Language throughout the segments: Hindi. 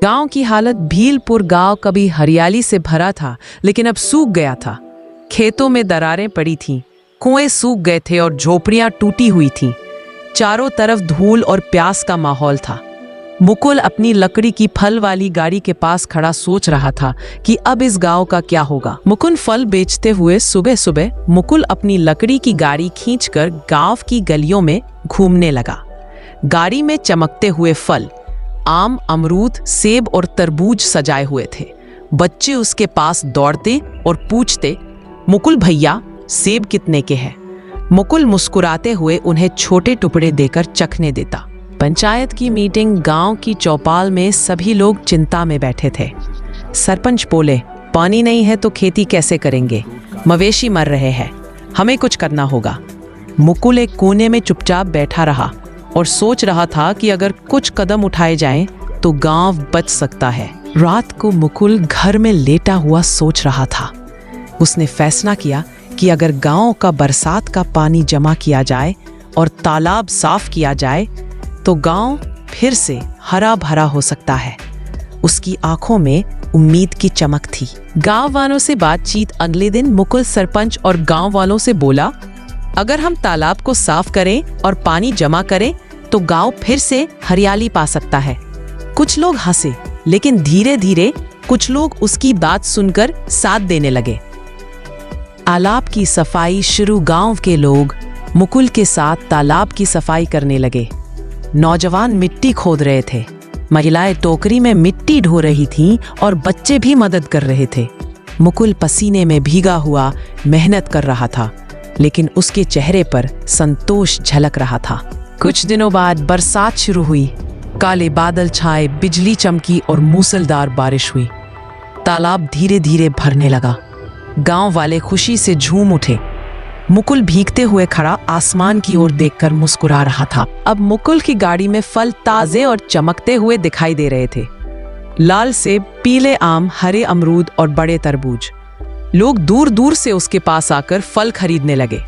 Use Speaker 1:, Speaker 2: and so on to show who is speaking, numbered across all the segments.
Speaker 1: गांव की हालत भीलपुर गांव कभी हरियाली से भरा था, लेकिन अब सूख गया था। खेतों में दरारें पड़ी थीं, कुएं सूख गए थे और झोपड़ियां टूटी हुई थीं। चारों तरफ धूल और प्यास का माहौल था। मुकुल अपनी लकड़ी की फल वाली गाड़ी के पास खड़ा सोच रहा था कि अब इस गांव का क्या होगा। मुकुल फल बेचते हुए सुबह सुबह मुकुल अपनी लकड़ी की गाड़ी खींचकर गांव की गलियों में घूमने लगा। गाड़ी में चमकते हुए फल, आम, अमरूद, सेब और तरबूज सजाए हुए थे। बच्चे उसके पास दौड़ते और पूछते, मुकुल भैया, सेब कितने के हैं? मुकुल मुस्कुराते हुए उन्हें छोटे टुकड़े देकर चखने देता। पंचायत की मीटिंग गांव की चौपाल में सभी लोग चिंता में बैठे थे। सरपंच बोले, पानी नहीं है तो खेती कैसे करेंगे? मवेशी मर रहे हैं, हमें कुछ करना होगा। मुकुल एक कोने में चुपचाप बैठा रहा और सोच रहा था कि अगर कुछ कदम उठाए जाएं तो गांव बच सकता है। रात को मुकुल घर में लेटा हुआ सोच रहा था। उसने फैसला किया कि अगर गांव का बरसात का पानी जमा किया जाए और तालाब साफ किया जाए तो गांव फिर से हरा भरा हो सकता है। उसकी आंखों में उम्मीद की चमक थी। गांव वालों से बातचीत अगले दिन मुकुल सरपंच और गांव वालों से बोला, अगर हम तालाब को साफ करें और पानी जमा करें तो गांव फिर से हरियाली पा सकता है। कुछ लोग हंसे, लेकिन धीरे धीरे कुछ लोग उसकी बात सुनकर साथ देने लगे। तालाब की सफाई शुरू गांव के लोग मुकुल के साथ तालाब की सफाई करने लगे। नौजवान मिट्टी खोद रहे थे, महिलाएं टोकरी में मिट्टी ढो रही थीं और बच्चे भी मदद कर रहे थे। मुकुल पसीने में भीगा हुआ मेहनत कर रहा था, लेकिन उसके चेहरे पर संतोष झलक रहा था। कुछ दिनों बाद बरसात शुरू हुई। काले बादल छाए, बिजली चमकी और मूसलधार बारिश हुई। तालाब धीरे धीरे भरने लगा। गांव वाले खुशी से झूम उठे। मुकुल भीगते हुए खड़ा आसमान की ओर देखकर मुस्कुरा रहा था। अब मुकुल की गाड़ी में फल ताजे और चमकते हुए दिखाई दे रहे थे। लाल सेब, पीले आम, हरे अमरूद और बड़े तरबूज। लोग दूर दूर से उसके पास आकर फल खरीदने लगे।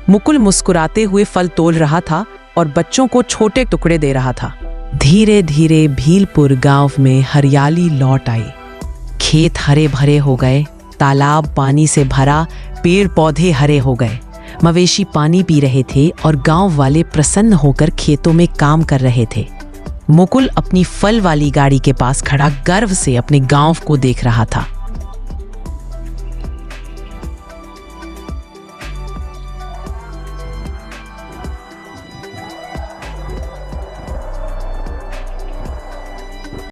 Speaker 1: मुकुल मुस्कुराते हुए फल तोल रहा था और बच्चों को छोटे टुकड़े दे रहा था। धीरे धीरे भीलपुर गांव में हरियाली लौट आई। खेत हरे भरे हो गए, तालाब पानी से भरा, पेड़ पौधे हरे हो गए। मवेशी पानी पी रहे थे और गांव वाले प्रसन्न होकर खेतों में काम कर रहे थे। मुकुल अपनी फल वाली गाड़ी के पास खड़ा गर्व से अपने गांव को देख रहा था।